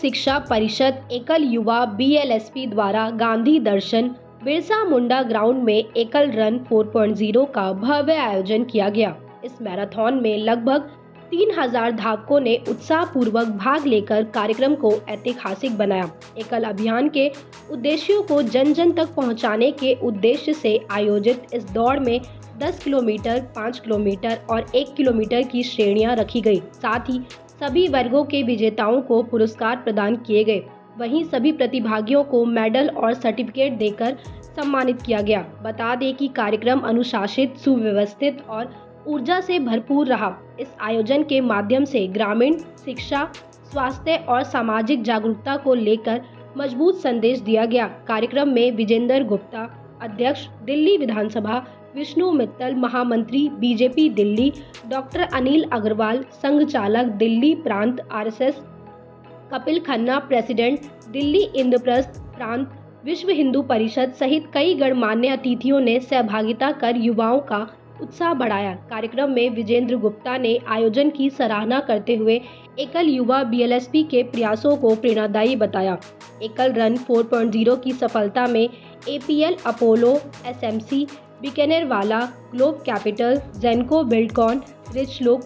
शिक्षा परिषद एकल युवा BLSP द्वारा गांधी दर्शन बिरसा मुंडा ग्राउंड में एकल रन 4.0 का भव्य आयोजन किया गया। इस मैराथन में लगभग 3000 धावकों ने उत्साहपूर्वक भाग लेकर कार्यक्रम को ऐतिहासिक बनाया। एकल अभियान के उद्देश्यों को जन जन तक पहुंचाने के उद्देश्य से आयोजित इस दौड़ में 10 किलोमीटर, 5 किलोमीटर और 1 किलोमीटर की श्रेणियां रखी गई। साथ ही सभी वर्गों के विजेताओं को पुरस्कार प्रदान किए गए। वहीं सभी प्रतिभागियों को मेडल और सर्टिफिकेट देकर सम्मानित किया गया। बता दें कि कार्यक्रम अनुशासित, सुव्यवस्थित और ऊर्जा से भरपूर रहा। इस आयोजन के माध्यम से ग्रामीण शिक्षा, स्वास्थ्य और सामाजिक जागरूकता को लेकर मजबूत संदेश दिया गया। कार्यक्रम में विजेंद्र गुप्ता, अध्यक्ष दिल्ली विधानसभा, विष्णु मित्तल, महामंत्री BJP दिल्ली, डॉक्टर अनिल अग्रवाल, संघ चालक दिल्ली प्रांत RSS, कपिल खन्ना, प्रेसिडेंट दिल्ली इंद्रप्रस्थ प्रांत विश्व हिंदू परिषद सहित कई गणमान्य अतिथियों ने सहभागिता कर युवाओं का उत्साह बढ़ाया। कार्यक्रम में विजेंद्र गुप्ता ने आयोजन की सराहना करते हुए एकल युवा BLSP के प्रयासों को प्रेरणादायी बताया। एकल रन 4.0 की सफलता में APL, Apollo, SMC, Bikanervala, Globe Capital, Genco Buildcon, Rich Look,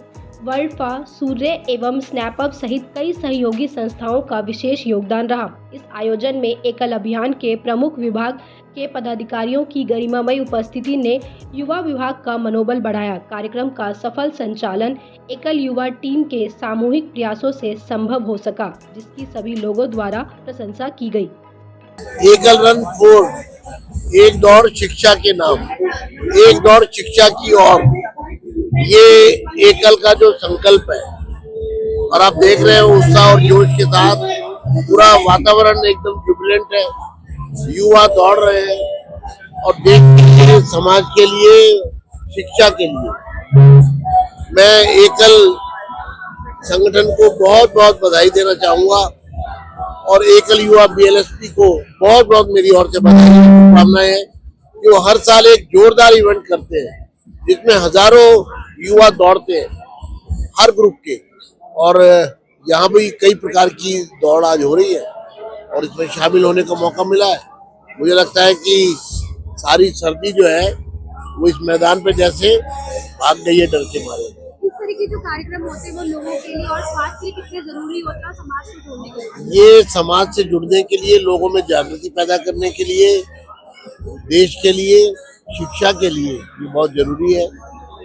वर्ल्डफा, सूर्य एवं स्नैपअप सहित कई सहयोगी संस्थाओं का विशेष योगदान रहा। इस आयोजन में एकल अभियान के प्रमुख विभाग के पदाधिकारियों की गरिमामयी उपस्थिति ने युवा विभाग का मनोबल बढ़ाया। कार्यक्रम का सफल संचालन एकल युवा टीम के सामूहिक प्रयासों से संभव हो सका, जिसकी सभी लोगों द्वारा प्रशंसा की गई। एकल रन 4, एक दौड़ शिक्षा के नाम, एक दौड़ शिक्षा की ओर, ये एकल का जो संकल्प है और आप देख रहे हैं उत्साह और जोश के साथ पूरा वातावरण एकदम जुबिलेंट है। युवा दौड़ रहे हैं और देश के लिए, समाज के लिए, शिक्षा के लिए मैं एकल संगठन को बहुत बहुत बधाई देना चाहूंगा और एकल युवा BLSP को बहुत बहुत मेरी ओर से बधाई, शुभकामनाएं हैं कि वो हर साल एक जोरदार इवेंट करते हैं जिसमें हजारों युवा दौड़ते हैं हर ग्रुप के, और यहाँ भी कई प्रकार की दौड़ आज हो रही है और इसमें शामिल होने का मौका मिला है। मुझे लगता है कि सारी सर्दी जो है वो इस मैदान पे जैसे भाग गई है डर के मारे। इस तरह के जो कार्यक्रम होते हैं वो लोगों के लिए और समाज के लिए कितने जरूरी होते हैं, समाज से जुड़ने के लिए? ये समाज से जुड़ने के लिए, लोगों में जागृति पैदा करने के लिए, देश के लिए, शिक्षा के लिए ये बहुत जरूरी है।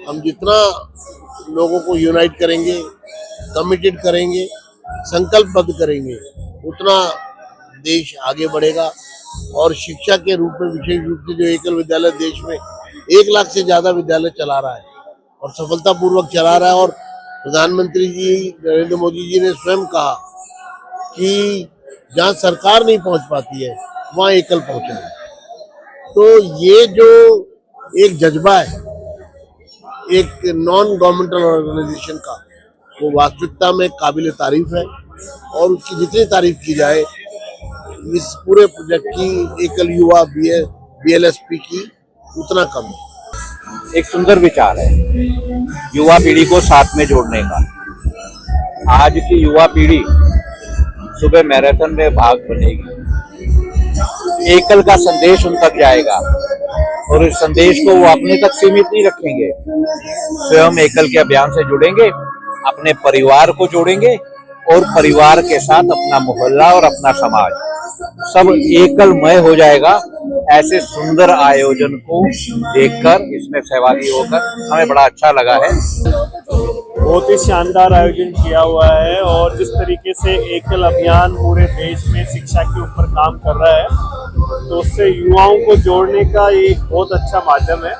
हम जितना लोगों को यूनाइट करेंगे, कमिटेड करेंगे, संकल्पबद्ध करेंगे, उतना देश आगे बढ़ेगा। और शिक्षा के रूप में विशेष रूप से जो एकल विद्यालय देश में 1 लाख से ज्यादा विद्यालय चला रहा है और सफलतापूर्वक चला रहा है, और प्रधानमंत्री जी नरेंद्र मोदी जी ने स्वयं कहा कि जहाँ सरकार नहीं पहुंच पाती है वहाँ एकल पहुंचा है। तो ये जो एक जज्बा है एक नॉन गवर्नमेंटल ऑर्गेनाइजेशन का, वो वास्तविकता में काबिल तारीफ है और उसकी जितनी तारीफ की जाए इस पूरे प्रोजेक्ट की, एकल युवा BLSP की, उतना कम है। एक सुंदर विचार है युवा पीढ़ी को साथ में जोड़ने का। आज की युवा पीढ़ी सुबह मैराथन में भाग बनेगी, एकल का संदेश उन तक जाएगा और इस संदेश को वो अपने तक सीमित नहीं रखेंगे, स्वयं एकल के अभियान से जुड़ेंगे, अपने परिवार को जोड़ेंगे और परिवार के साथ अपना मोहल्ला और अपना समाज सब एकलमय हो जाएगा। ऐसे सुंदर आयोजन को देखकर, इसमें सहभागी होकर हमें बड़ा अच्छा लगा है। बहुत ही शानदार आयोजन किया हुआ है और जिस तरीके से एकल अभियान पूरे देश में शिक्षा के ऊपर काम कर रहा है तो उससे युवाओं को जोड़ने का ये एक बहुत अच्छा माध्यम है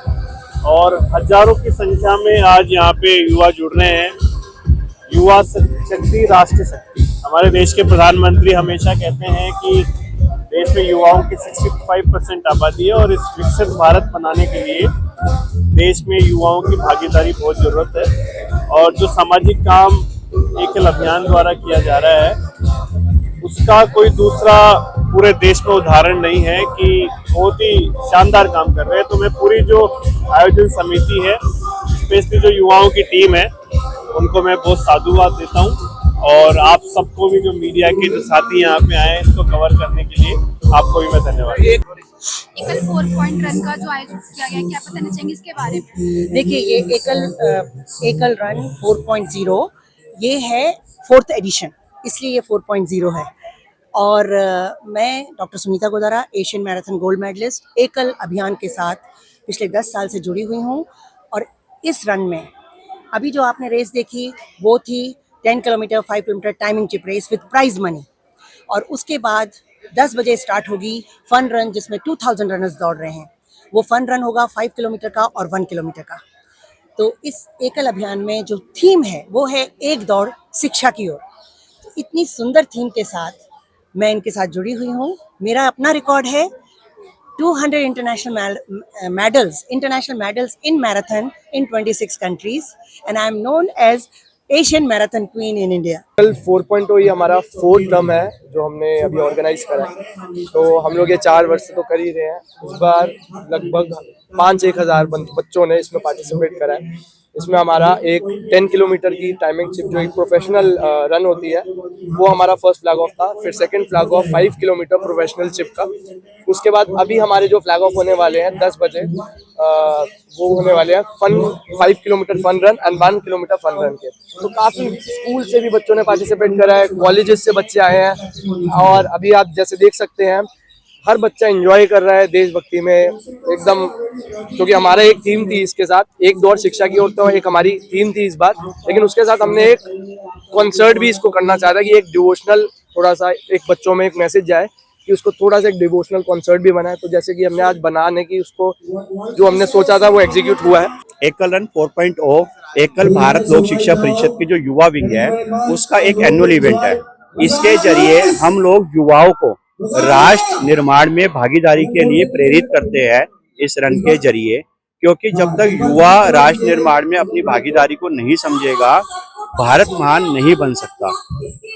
और हजारों की संख्या में आज यहाँ पे युवा जुड़ रहे हैं। युवा शक्ति राष्ट्र शक्ति। हमारे देश के प्रधानमंत्री हमेशा कहते हैं कि देश में युवाओं की 65% आबादी है और इस विकसित भारत बनाने के लिए देश में युवाओं की भागीदारी बहुत ज़रूरत है। और जो सामाजिक काम एकल अभियान द्वारा किया जा रहा है उसका कोई दूसरा पूरे देश में उदाहरण नहीं है कि बहुत ही शानदार काम कर रहे हैं। तो मैं पूरी जो आयोजन समिति है, स्पेशली जो युवाओं की टीम है, उनको मैं बहुत साधुवाद देता हूँ और आप सबको भी, जो मीडिया के जो साथी यहाँ पे आए हैं इसको कवर करने के लिए, आपको भी मैं धन्यवाद। एकल 4 पॉइंट रन का जो आयोजन किया गया, क्या बताना चाहेंगे इसके बारे में? देखिए, ये एकल रन 4.0 ये है 4th एडिशन, इसलिए ये 4.0 है। और मैं doctor Sunita Godara, Asian marathon gold medalist, Ekal Abhiyan के साथ पिछले 10 साल से जुड़ी हुई हूँ। और इस रन में अभी जो आपने रेस देखी वो थी 10 kilometre 5 kilometre timing chip race with prize money. और उसके बाद 10 बजे स्टार्ट होगी फन रन, जिसमें 2000 रनर्स दौड़ रहे हैं। वो फन रन होगा 5 किलोमीटर का और 1 किलोमीटर का। तो इस एकल अभियान में जो थीम है वो है एक दौड़ शिक्षा की ओर। तो इतनी सुंदर थीम के साथ मैं इनके साथ जुड़ी हुई हूँ। मेरा अपना रिकॉर्ड है 200 international medals in marathon in 26 countries, and I am known as Asian Marathon Queen in India. 4.0 ये हमारा 4th टर्म है जो हमने अभी ऑर्गेनाइज करा है। तो हम लोग ये 4 वर्ष से तो कर ही रहे हैं। इस बार लगभग 5-1 हज़ार बच्चों ने इसमें पार्टिसिपेट करा है। इसमें हमारा एक 10 किलोमीटर की टाइमिंग चिप, जो एक प्रोफेशनल रन होती है, वो हमारा फर्स्ट फ्लैग ऑफ था। फिर second flag of 5 kilometre professional chip का। उसके बाद अभी हमारे जो फ्लैग ऑफ होने वाले हैं 10 बजे, वो होने वाले हैं 5 kilometre fun run and 1 kilometre fun run के। तो काफ़ी स्कूल से भी बच्चों ने पार्टिसिपेट करा है, कॉलेजेस से बच्चे आए हैं। और अभी आप जैसे देख सकते हैं हर बच्चा एंजॉय कर रहा है देशभक्ति में एकदम, क्योंकि हमारा एक थीम थी इसके साथ, एक दौड़ शिक्षा की ओर, तो एक हमारी थीम थी इस बार। लेकिन उसके साथ हमने एक कॉन्सर्ट भी इसको करना चाहता है कि एक डिवोशनल, थोड़ा सा एक बच्चों में एक मैसेज जाए कि उसको थोड़ा सा एक डिवोशनल कॉन्सर्ट भी बनाए। तो जैसे कि हमने आज बनाने की उसको जो हमने सोचा था वो एग्जीक्यूट हुआ है। एकल रन 4.0 एकल भारत लोक शिक्षा परिषद की जो युवा विंग है उसका एक एनुअल इवेंट है। इसके जरिए हम लोग युवाओं को राष्ट्र निर्माण में भागीदारी के लिए प्रेरित करते हैं इस रन के जरिए, क्योंकि जब तक युवा राष्ट्र निर्माण में अपनी भागीदारी को नहीं समझेगा भारत महान नहीं बन सकता।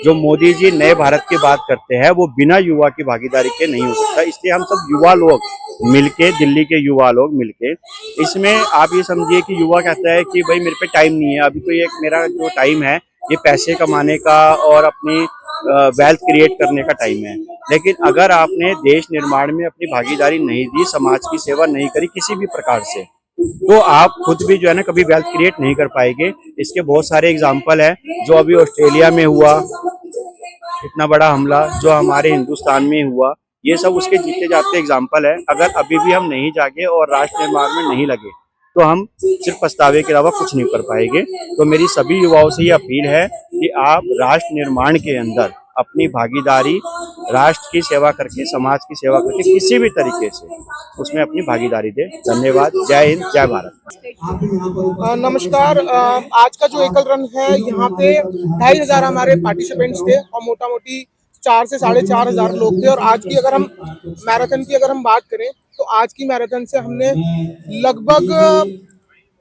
जो मोदी जी नए भारत की बात करते हैं वो बिना युवा की भागीदारी के नहीं हो सकता। इसलिए हम सब युवा लोग मिलके, दिल्ली के युवा लोग मिलके, इसमें आप ये समझिए कि युवा कहता है कि भाई मेरे पे टाइम नहीं है, अभी तो ये मेरा जो टाइम है ये पैसे कमाने का और अपनी वेल्थ क्रिएट करने का टाइम है। लेकिन अगर आपने देश निर्माण में अपनी भागीदारी नहीं दी, समाज की सेवा नहीं करी किसी भी प्रकार से, तो आप खुद भी जो है ना कभी वेल्थ क्रिएट नहीं कर पाएंगे। इसके बहुत सारे एग्जाम्पल है, जो अभी ऑस्ट्रेलिया में हुआ इतना बड़ा हमला, जो हमारे हिंदुस्तान में हुआ, ये सब उसके जीते जाते एग्जाम्पल है। अगर अभी भी हम नहीं जागे और राष्ट्र निर्माण में नहीं लगे तो हम सिर्फ पछतावे के अलावा कुछ नहीं कर पाएंगे। तो मेरी सभी युवाओं से ये अपील है कि आप राष्ट्र निर्माण के अंदर अपनी भागीदारी राष्ट्र की सेवा करके, समाज की सेवा करके किसी भी तरीके से उसमें अपनी भागीदारी दें। धन्यवाद। जय हिंद, जय भारत। नमस्कार। आज का जो एकल रन है यहाँ पे 2500 हमारे पार्टिसिपेंट्स थे और मोटा मोटी 4 से 4,500 लोग थे। और आज की अगर हम मैराथन की बात करें तो आज की मैराथन से हमने लगभग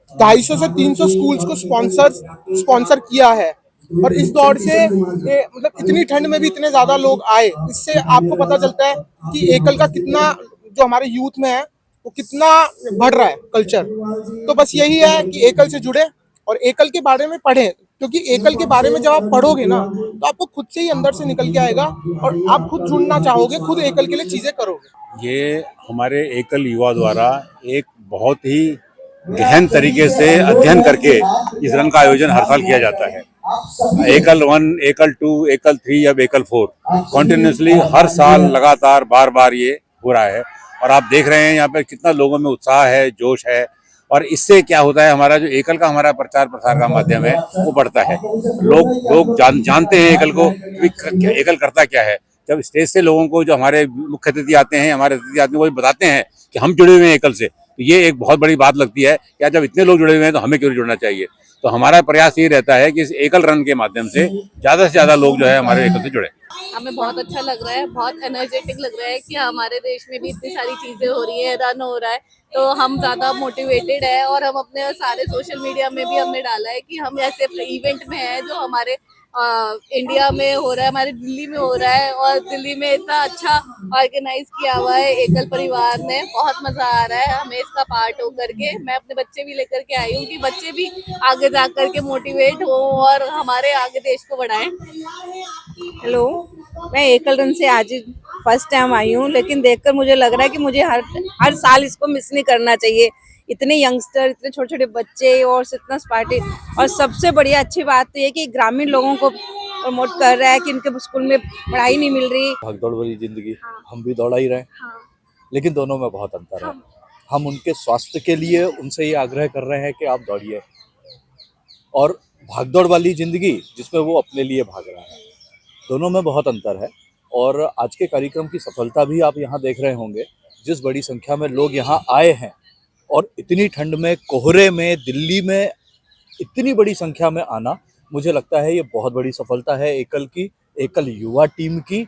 250 से 300 स्कूल्स को स्पॉन्सर किया है। और इस दौड़ से मतलब इतनी ठंड में भी इतने ज्यादा लोग आए, इससे आपको पता चलता है कि एकल का कितना जो हमारे यूथ में है वो कितना बढ़ रहा है कल्चर। तो बस यही है कि एकल से जुड़े और एकल के बारे में पढ़ें, क्योंकि एकल के बारे में जब आप पढ़ोगे ना तो आपको खुद से ही अंदर से निकल के आएगा और आप खुद जुड़ना चाहोगे, खुद एकल के लिए चीजें करोगे। ये हमारे एकल युवा द्वारा एक बहुत ही गहन तरीके से अध्ययन करके इस रन का आयोजन हर साल किया जाता है। एकल 1, एकल 2, एकल 3, अब एकल 4 कॉन्टिन्यूसली हर साल लगातार बार बार ये हो रहा है। और आप देख रहे हैं यहाँ पे कितना लोगों में उत्साह है, जोश है। और इससे क्या होता है, हमारा जो एकल का हमारा प्रचार प्रसार का माध्यम है वो बढ़ता है। लोग जानते हैं एकल को, एकल करता क्या है। जब स्टेज से लोगों को, जो हमारे मुख्य अतिथि आते हैं, हमारे अतिथि आते हैं, वो बताते हैं कि हम जुड़े हुए हैं एकल से, तो ये एक बहुत बड़ी बात लगती है कि जब इतने लोग जुड़े हुए हैं तो हमें क्यों जुड़ना चाहिए। तो हमारा प्रयास ये रहता है कि इस एकल रन के माध्यम से ज्यादा लोग जो है हमारे एकल से जुड़े। हमें बहुत अच्छा लग रहा है, बहुत एनर्जेटिक लग रहा है कि हमारे देश में भी इतनी सारी चीजें हो रही है, रन हो रहा है, तो हम ज्यादा मोटिवेटेड है। और हम अपने सारे सोशल मीडिया में भी हमने डाला है कि हम ऐसे इवेंट में हैं जो हमारे इंडिया में हो रहा है, हमारे दिल्ली में हो रहा है, और दिल्ली में इतना अच्छा ऑर्गेनाइज किया हुआ है एकल परिवार ने। बहुत मजा आ रहा है हमें इसका पार्ट हो करके। मैं अपने बच्चे भी लेकर के आई हूँ कि बच्चे भी आगे जा करके मोटिवेट हो और हमारे आगे देश को बढ़ाएं। हेलो, मैं एकल रन से आज फर्स्ट टाइम आई हूँ, लेकिन देखकर मुझे लग रहा है कि मुझे हर साल इसको मिस नहीं करना चाहिए। इतने यंगस्टर, इतने छोटे छोटे बच्चे और इतना पार्टी, और सबसे बढ़िया अच्छी बात तो ये कि ग्रामीण लोगों को प्रमोट कर रहा है कि इनके स्कूल में पढ़ाई नहीं मिल रही। भागदौड़ वाली जिंदगी हम भी दौड़ा ही रहे, लेकिन दोनों में बहुत अंतर है। हम उनके स्वास्थ्य के लिए उनसे ये आग्रह कर रहे हैं कि आप दौड़िए, और भागदौड़ वाली जिंदगी जिसमें वो अपने लिए भाग रहे हैं, दोनों में बहुत अंतर है। और आज के कार्यक्रम की सफलता भी आप यहाँ देख रहे होंगे, जिस बड़ी संख्या में लोग यहाँ आए हैं, और इतनी ठंड में, कोहरे में, दिल्ली में इतनी बड़ी संख्या में आना, मुझे लगता है ये बहुत बड़ी सफलता है एकल की, एकल युवा टीम की,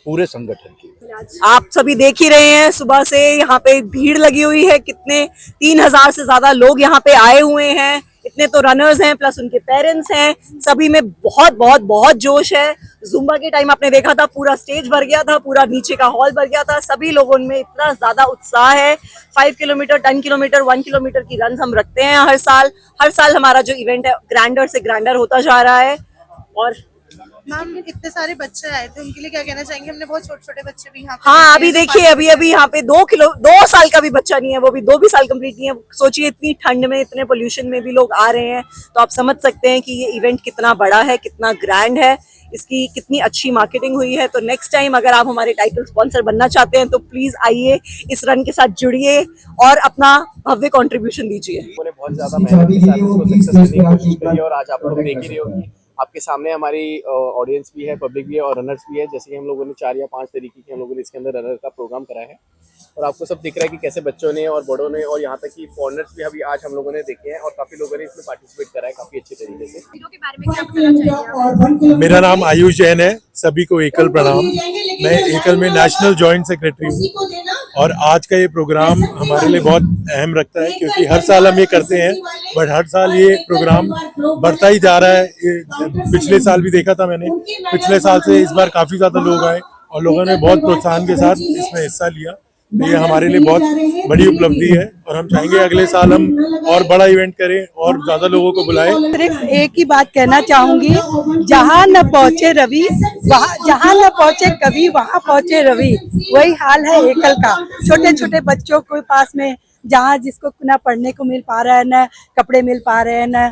पूरे संगठन की। आप सभी देख ही रहे हैं, सुबह से यहाँ पे भीड़ लगी हुई है। कितने 3000 से ज्यादा लोग यहाँ पे आए हुए हैं। इतने तो रनर्स हैं, प्लस उनके पेरेंट्स हैं। सभी में बहुत बहुत बहुत जोश है। जुम्बा के टाइम आपने देखा था, पूरा स्टेज भर गया था, पूरा नीचे का हॉल भर गया था। सभी लोगों में इतना ज्यादा उत्साह है। 5 किलोमीटर, 10 किलोमीटर, 1 किलोमीटर की रन हम रखते हैं हर साल। हर साल हमारा जो इवेंट है ग्रैंडर से ग्रैंडर होता जा रहा है। और मैम, इतने सारे बच्चे आए थे, उनके लिए क्या कहना चाहेंगे? हमने बहुत छोटे छोटे बच्चे भी यहाँ हाँ, अभी देखिए, अभी यहाँ पे 2 साल का भी बच्चा नहीं है, वो भी 2 भी साल कंप्लीट नहीं है। सोचिए, इतनी ठंड में, इतने पोल्यूशन में भी लोग आ रहे हैं, तो आप समझ सकते हैं कि ये इवेंट कितना बड़ा है, कितना ग्रैंड है, इसकी कितनी अच्छी मार्केटिंग हुई है। तो नेक्स्ट टाइम अगर आप हमारे टाइटल स्पॉन्सर बनना चाहते हैं तो प्लीज आइए, इस रन के साथ जुड़िए और अपना भव्य कंट्रीब्यूशन दीजिए। उन्होंने बहुत ज्यादा मेहनत के साथ इसको सक्सेस करने की कोशिश करी, और आज आप लोग देख ही रहे होंगे, आपके सामने हमारी ऑडियंस भी है, पब्लिक भी है और रनर्स भी है। जैसे कि हम लोगों ने 4 या 5 तरीके के हम लोगों ने इसके अंदर रनर का प्रोग्राम कराया है, और आपको सब दिख रहा है कि कैसे बच्चों ने और बड़ों ने और यहाँ तक कि फॉरनर्स भी अभी आज हम लोगों ने देखे हैं, और काफी लोगों ने इसमें पार्टिसिपेट करा है काफी अच्छे तरीके से। के बारे में क्या बताना चाहिए? मेरा नाम आयुष जैन है, सभी को एकल प्रणाम। मैं एकल में नेशनल जॉइंट सेक्रेटरी हूँ, और आज का ये प्रोग्राम हमारे लिए बहुत अहम रखता है, क्योंकि हर साल हम ये करते हैं, बट हर साल ये प्रोग्राम बढ़ता ही जा रहा है। पिछले साल भी देखा था मैंने, पिछले साल से इस बार काफी ज्यादा लोग आए और लोगों ने बहुत प्रोत्साहन के साथ इसमें हिस्सा लिया। तो ये हमारे लिए बहुत बड़ी उपलब्धि है, और हम चाहेंगे अगले साल हम और बड़ा इवेंट करें और ज्यादा लोगों को बुलाएं। सिर्फ एक ही बात कहना चाहूंगी, जहाँ न पहुँचे रवि, जहाँ न पहुँचे कवि, वहाँ पहुँचे रवि। वही हाल है एकल का। छोटे छोटे बच्चों के पास में, जहाँ जिसको ना पढ़ने को मिल पा रहा है, ना कपड़े मिल पा रहे हैं, ना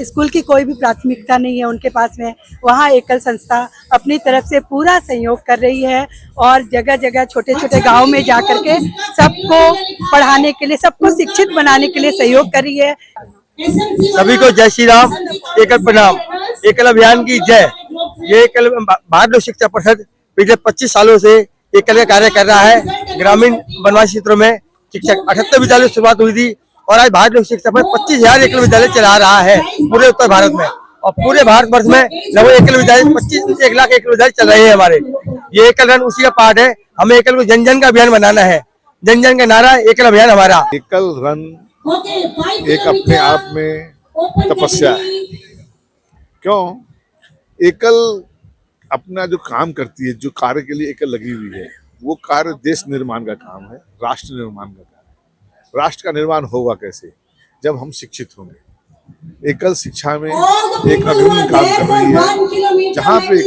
स्कूल की कोई भी प्राथमिकता नहीं है उनके पास में, वहाँ एकल संस्था अपनी तरफ से पूरा सहयोग कर रही है, और जगह जगह छोटे छोटे गांव में जा करके सबको पढ़ाने के लिए, सबको शिक्षित बनाने के लिए सहयोग कर रही है। सभी को जय श्री राम, एकल प्रणाम, एकल अभियान की जय। ये एकल भारत लोक शिक्षा परिषद पिछले 25 सालों से एकल का कार्य कर रहा है। ग्रामीण वनवासी क्षेत्रों में शिक्षक 78 विद्यालय शुरुआत हुई थी, और आज भारत लोक शिक्षा परिषद 25,000 एकल विद्यालय चला रहा है पूरे उत्तर भारत में, और पूरे भारत वर्ष में लगभग एकल विद्यालय 1 लाख एकल विद्यालय चल रहे हैं हमारे। ये एकल रन उसी का पार्ट है। हमें एकल को जन जन का अभियान बनाना है। जन जन का नारा एकल अभियान हमारा। एकल रन एक अपने आप में तपस्या है। क्यों? एकल अपना जो काम करती है, जो कार्य के लिए एकल लगी हुई है, वो कार्य देश निर्माण का काम है, राष्ट्र निर्माण का काम है। राष्ट्र का निर्माण होगा कैसे? जब हम शिक्षित होंगे। एकल शिक्षा में एक अग्रणी काम कर रही है, जहाँ पे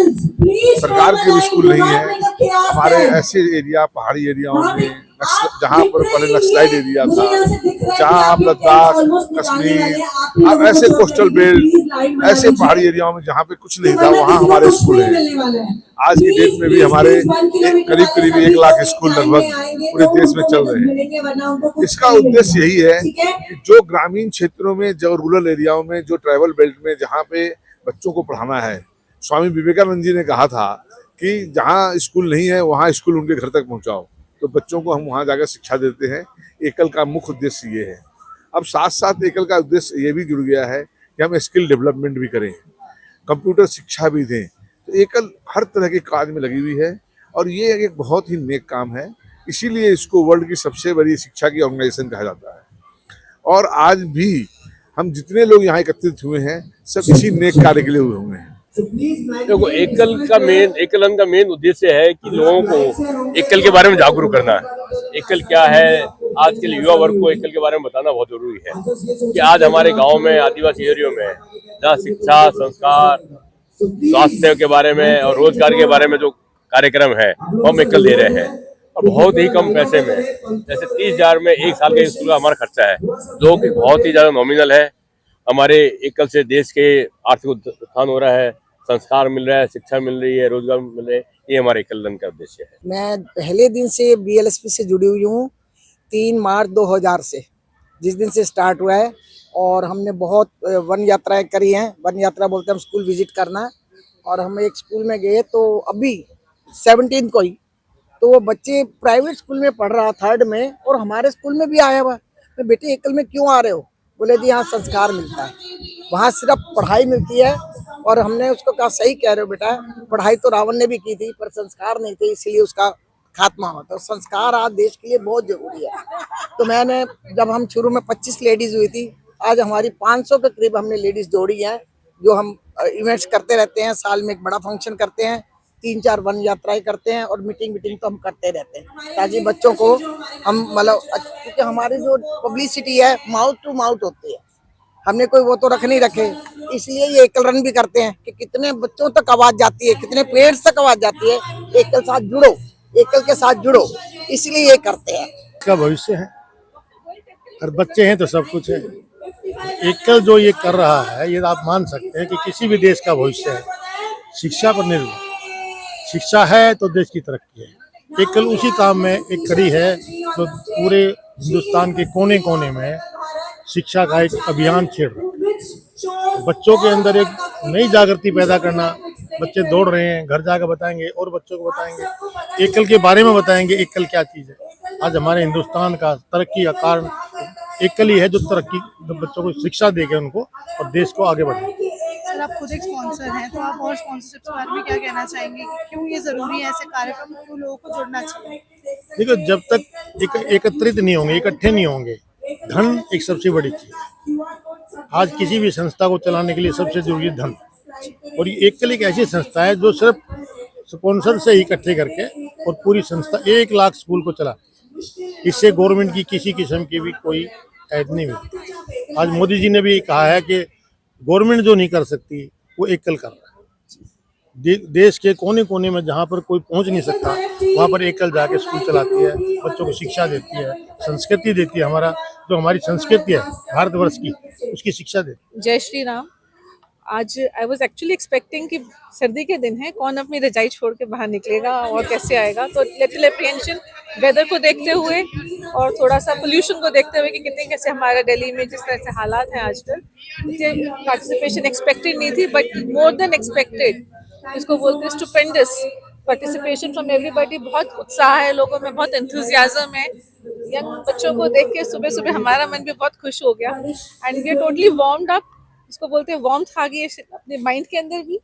सरकार के भी स्कूल नहीं है। हमारे ऐसे एरिया, पहाड़ी एरियाओं में, जहाँ पर पहले नक्सलाइट एरिया था, जहाँ आप लद्दाख, कश्मीर, अब ऐसे कोस्टल बेल्ट, ऐसे पहाड़ी एरियाओं में जहाँ पे कुछ नहीं था, वहाँ हमारे स्कूल हैं। आज की डेट में भी हमारे करीब 1 लाख स्कूल लगभग पूरे देश में चल रहे हैं। इसका उद्देश्य यही है कि जो ग्रामीण क्षेत्रों में, जो रूरल एरियाओं में, जो ट्राइबल बेल्ट में, जहाँ पे बच्चों को पढ़ाना है, स्वामी विवेकानंद जी ने कहा था कि जहाँ स्कूल नहीं है वहाँ स्कूल उनके घर तक पहुँचाओ। तो बच्चों को हम वहाँ जाकर शिक्षा देते हैं। एकल का मुख्य उद्देश्य ये है। अब साथ साथ एकल का उद्देश्य ये भी जुड़ गया है कि हम स्किल डेवलपमेंट भी करें, कंप्यूटर शिक्षा भी दें। तो एकल हर तरह के कार्य में लगी हुई है, और ये एक बहुत ही नेक काम है। इसीलिए इसको वर्ल्ड की सबसे बड़ी शिक्षा की ऑर्गेनाइजेशन कहा जाता है। और आज भी हम जितने लोग यहाँ एकत्रित हुए हैं, सब इसी नेक कार्य के लिए हुए हैं। देखो, एकलन का मेन उद्देश्य है कि लोगों को एकल के बारे में जागरूक करना है। एकल क्या है, आज के युवा वर्ग को एकल के बारे में बताना बहुत जरूरी है कि आज हमारे गांव में, आदिवासी एरियो में, जहाँ शिक्षा, संस्कार, स्वास्थ्य के बारे में और रोजगार के बारे में जो कार्यक्रम है वो हम एकल दे रहे हैं, और बहुत ही कम पैसे में। जैसे 30,000 में एक साल के स्कूल का हमारा खर्चा है, जो कि बहुत ही ज्यादा नॉमिनल है। हमारे एकल से देश के आर्थिक उत्थान हो रहा है, संस्कार मिल रहा है, शिक्षा मिल रही है, रोजगार मिल रहे हैं। ये हमारे एकल रन का उद्देश्य है। मैं पहले दिन से बीएलएसपी से जुड़ी हुई हूँ, 3 मार्च 2000 से, जिस दिन से स्टार्ट हुआ है। और हमने बहुत वन यात्राएं करी हैं। वन यात्रा बोलते हैं हम स्कूल विजिट करना। और हम एक स्कूल में गए तो अभी 17 को ही, तो वो बच्चे प्राइवेट स्कूल में पढ़ रहा 3rd में, और हमारे स्कूल में भी आया हुआ। मैं, बेटे एकल में क्यों आ रहे हो? बोले जी यहाँ संस्कार मिलता है, वहाँ सिर्फ पढ़ाई मिलती है। और हमने उसको कहा सही कह रहे हो बेटा, पढ़ाई तो रावण ने भी की थी पर संस्कार नहीं थे, इसलिए उसका खात्मा होता है। संस्कार आज देश के लिए बहुत जरूरी है। तो मैंने, जब हम शुरू में 25 लेडीज हुई थी, आज हमारी 500 के करीब हमने लेडीज जोड़ी है, जो हम इवेंट्स करते रहते हैं। साल में एक बड़ा फंक्शन करते हैं, 3-4 वन यात्राएं करते हैं, और मीटिंग तो हम करते रहते हैं, ताकि बच्चों को हम मतलब, क्योंकि हमारी जो पब्लिसिटी है माउथ टू माउथ होती है, हमने कोई वो तो रख नहीं रखे। इसलिए ये एकल रन भी करते हैं कि कितने बच्चों तक आवाज जाती है, कितने पेरेंट्स तक आवाज जाती है, एकल साथ जुड़ो, एकल के साथ जुड़ो, इसलिए ये करते हैं। इसका भविष्य है, और बच्चे हैं तो सब कुछ है। एकल जो ये कर रहा है, ये आप मान सकते हैं कि किसी भी देश का भविष्य है शिक्षा पर निर्भर। शिक्षा है तो देश की तरक्की है। एकल उसी काम में एक कड़ी है जो पूरे हिंदुस्तान के कोने कोने में शिक्षा का एक अभियान छेड़ रहा है। बच्चों के अंदर एक नई जागृति पैदा करना। बच्चे दौड़ रहे हैं, घर जाकर बताएंगे और बच्चों को बताएंगे, एकल के बारे में बताएंगे, एकल क्या चीज़ है। आज हमारे हिंदुस्तान का तरक्की का कारण एकल ही है, जो तरक्की, जो बच्चों को शिक्षा देके उनको और देश को आगे बढ़ाए। सर, आप खुद एक स्पॉन्सर हैं, तो आप और स्पॉन्सरशिप के बारे में क्या कहना चाहेंगे? क्यों ये जरूरी है, ऐसे कार्यक्रम क्यों लोगों को जुड़ना चाहिए? देखो, जब तक एकत्रित नहीं होंगे, इकट्ठे नहीं होंगे, धन एक सबसे बड़ी चीज है। आज किसी भी संस्था को चलाने के लिए सबसे जरूरी है धन। और ये एकल एक ऐसी संस्था है जो सिर्फ स्पॉन्सर से ही इकट्ठे करके और पूरी संस्था 1 लाख स्कूल को चला। इससे गवर्नमेंट की किसी किस्म की भी कोई ऐड नहीं मिलती। आज मोदी जी ने भी कहा है कि गवर्नमेंट जो नहीं कर सकती वो एकल कर रहा है। देश के कोने कोने में जहाँ पर कोई पहुँच नहीं सकता, वहाँ पर एकल जाके स्कूल चलाती है, बच्चों को शिक्षा देती है, संस्कृति देती है। हमारा जो हमारी संस्कृति है भारतवर्ष की, उसकी शिक्षा देती है। जय श्री राम। आज आई वॉज एक्चुअली एक्सपेक्टिंग कि सर्दी के दिन है, कौन अपनी रजाई छोड़ के बाहर निकलेगा और कैसे आएगा। तो लिटिल अप्रीहेंशन वेदर को देखते हुए और थोड़ा सा पोल्यूशन को देखते हुए कि कितने कैसे हमारा दिल्ली में जिस तरह से हालात हैं आजकल, पार्टिसिपेशन एक्सपेक्टेड नहीं थी, बट मोर देन एक्सपेक्टेड, इसको बोलते हैं स्टुपेंडस पार्टिसिपेशन फ्रॉम एवरीबॉडी। बहुत उत्साह है लोगों में, बहुत एंथुजियाज्म है। यंग बच्चों को देख के सुबह सुबह हमारा मन भी बहुत खुश हो गया, and we are totally warmed up. इसको बोलते हैं वार्मथ आ गई अपने माइंड के अंदर भी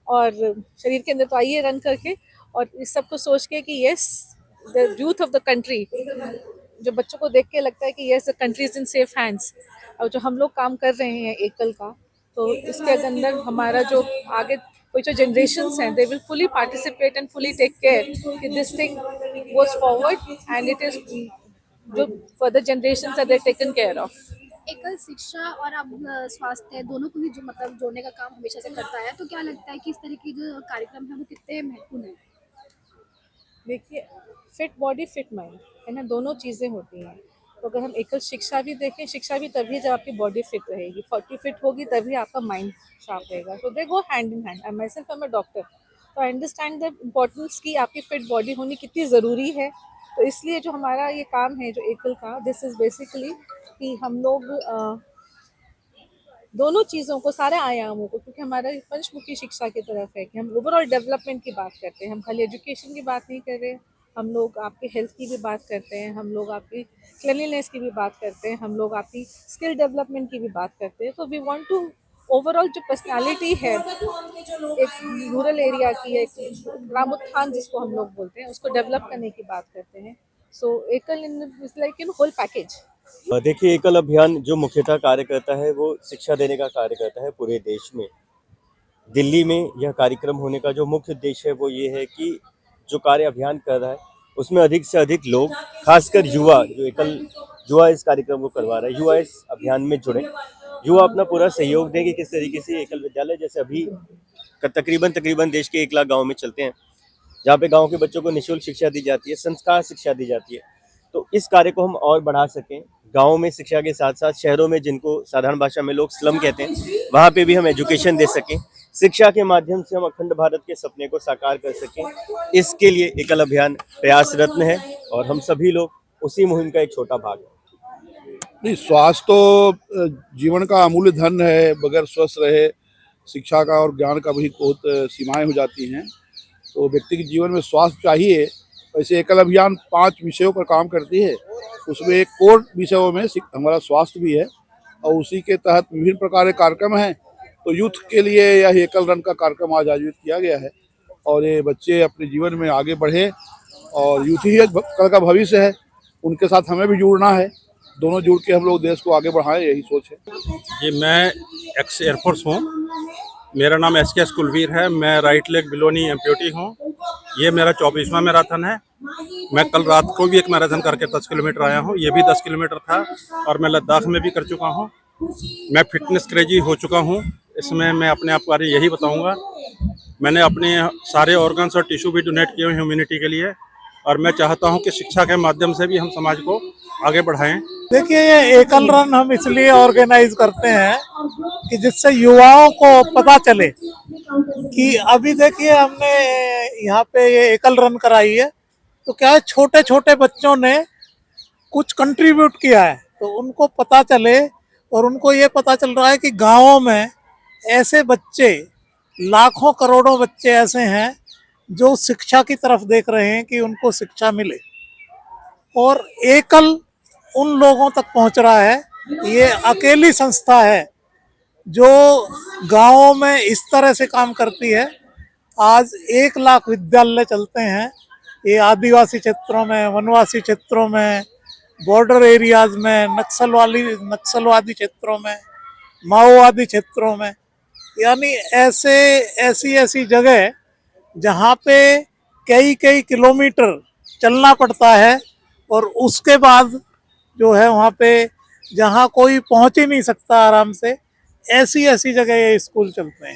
और शरीर के अंदर। तो आइए रन करके और इस सब को सोच के कि yes, the youth of the country, जो बच्चों को देख के लगता है कि yes, the country is in safe hands. और जो हम लोग काम कर रहे हैं एकल का, तो इसके अंदर हमारा जो आगे कोई जो जनरेशन्स हैं, they will fully participate and fully take care कि this thing goes forward and it is जो further generations are they taken care of. एकल शिक्षा और अब स्वास्थ्य दोनों को ही जो मतलब जोड़ने का काम हमेशा से करता है, तो क्या लगता है कि इस तरह के जो कार्यक्रम है वो कितने महत्वपूर्ण है? देखिए, फिट बॉडी फिट माइंड है ना, दोनों चीज़ें होती हैं। तो अगर हम एकल शिक्षा भी देखें, शिक्षा भी तभी जब आपकी बॉडी फिट रहेगी, बॉडी फिट होगी तभी आपका माइंड शार्प रहेगा। तो they go hand in hand. I myself am a doctor, तो आई अंडरस्टैंड द इम्पोर्टेंस की आपकी फिट बॉडी होनी कितनी ज़रूरी है। तो इसलिए जो हमारा ये काम है जो एकल का, दिस इज़ बेसिकली कि हम लोग दोनों चीज़ों को, सारे आयामों को, क्योंकि हमारा पंचमुखी शिक्षा की तरफ है कि हम ओवरऑल डेवलपमेंट की बात करते हैं। हम खाली एजुकेशन की बात नहीं कर रहे, हम लोग आपके हेल्थ की भी बात करते हैं, हम लोग आपकी क्लीनलीनेस की भी बात करते हैं, हम लोग आपकी स्किल डेवलपमेंट की भी बात करते हैं। तो वी वांट टू ओवरऑल जो पर्सनालिटी है एक रूरल एरिया की, एक ग्रामोत्थान जिसको हम लोग बोलते हैं, उसको डेवलप करने की बात करते हैं। So Ekal is like in whole package. देखिए, एकल अभियान जो मुख्यतः कार्य करता है वो शिक्षा देने का कार्य करता है पूरे देश में। दिल्ली में यह कार्यक्रम होने का जो मुख्य उद्देश्य है वो ये है कि जो कार्य अभियान कर रहा है उसमें अधिक से अधिक लोग, खासकर युवा, जो एकल युवा इस कार्यक्रम को करवा रहा है, युवा इस अभियान में जुड़े, युवा अपना पूरा सहयोग दें कि किस तरीके से एकल विद्यालय जैसे अभी तकरीबन देश के 1 लाख गाँव में चलते हैं, जहाँ पे गाँव के बच्चों को निःशुल्क शिक्षा दी जाती है, संस्कार शिक्षा दी जाती है। तो इस कार्य को हम और बढ़ा सकें, गाँव में शिक्षा के साथ साथ शहरों में, जिनको साधारण भाषा में लोग स्लम कहते हैं, वहाँ पे भी हम एजुकेशन दे सकें, शिक्षा के माध्यम से हम अखंड भारत के सपने को साकार कर सकें। इसके लिए एकल अभियान प्रयासरत्न है और हम सभी लोग उसी मुहिम का एक छोटा भाग है। नहीं, स्वास्थ्य तो जीवन का अमूल्य धन है। बगैर स्वस्थ रहे शिक्षा का और ज्ञान का भी बहुत सीमाएं हो जाती हैं। तो व्यक्ति के जीवन में स्वास्थ्य चाहिए। वैसे एकल अभियान 5 विषयों पर काम करती है, उसमें एक कोर विषयों में हमारा स्वास्थ्य भी है और उसी के तहत विभिन्न प्रकार के कार्यक्रम हैं। तो यूथ के लिए यह एकल रन का कार्यक्रम आज आयोजित किया गया है और ये बच्चे अपने जीवन में आगे बढ़े और यूथ ही कल का भविष्य है, उनके साथ हमें भी जुड़ना है। दोनों जुड़ के हम लोग देश को आगे बढ़ाएं, यही सोच है। जी, मैं एक्स एयरफोर्स हूँ। मेरा नाम SKS कुलवीर है। मैं राइट लेग बिलोनी एम्प्यूटी हूँ। ये मेरा 24वां मैराथन है। मैं कल रात को भी एक मैराथन करके 10 किलोमीटर आया हूँ। ये भी 10 किलोमीटर था और मैं लद्दाख में भी कर चुका हूँ। मैं फिटनेस क्रेजी हो चुका हूँ। इसमें मैं अपने आप बारे यही बताऊँगा। मैंने अपने सारे ऑर्गन्स और टिश्यू भी डोनेट किए हैं ह्यूमैनिटी के लिए और मैं चाहता हूँ कि शिक्षा के माध्यम से भी हम समाज को आगे बढ़ाएं। देखिए, ये एकल रन हम इसलिए ऑर्गेनाइज करते हैं कि जिससे युवाओं को पता चले कि अभी देखिए हमने यहाँ पे ये एकल रन कराई है तो क्या है, छोटे छोटे बच्चों ने कुछ कंट्रीब्यूट किया है तो उनको पता चले और उनको ये पता चल रहा है कि गाँवों में ऐसे बच्चे, लाखों करोड़ों बच्चे ऐसे हैं जो शिक्षा की तरफ देख रहे हैं कि उनको शिक्षा मिले और एकल उन लोगों तक पहुंच रहा है। ये अकेली संस्था है जो गांवों में इस तरह से काम करती है। आज 1 लाख विद्यालय चलते हैं। ये आदिवासी क्षेत्रों में, वनवासी क्षेत्रों में, बॉर्डर एरियाज में, नक्सलवादी क्षेत्रों में, माओवादी क्षेत्रों में, यानी ऐसी जगह जहाँ पे कई किलोमीटर चलना पड़ता है और उसके बाद जो है वहाँ पे जहाँ कोई पहुँच ही नहीं सकता आराम से, ऐसी जगह ये स्कूल चलते हैं।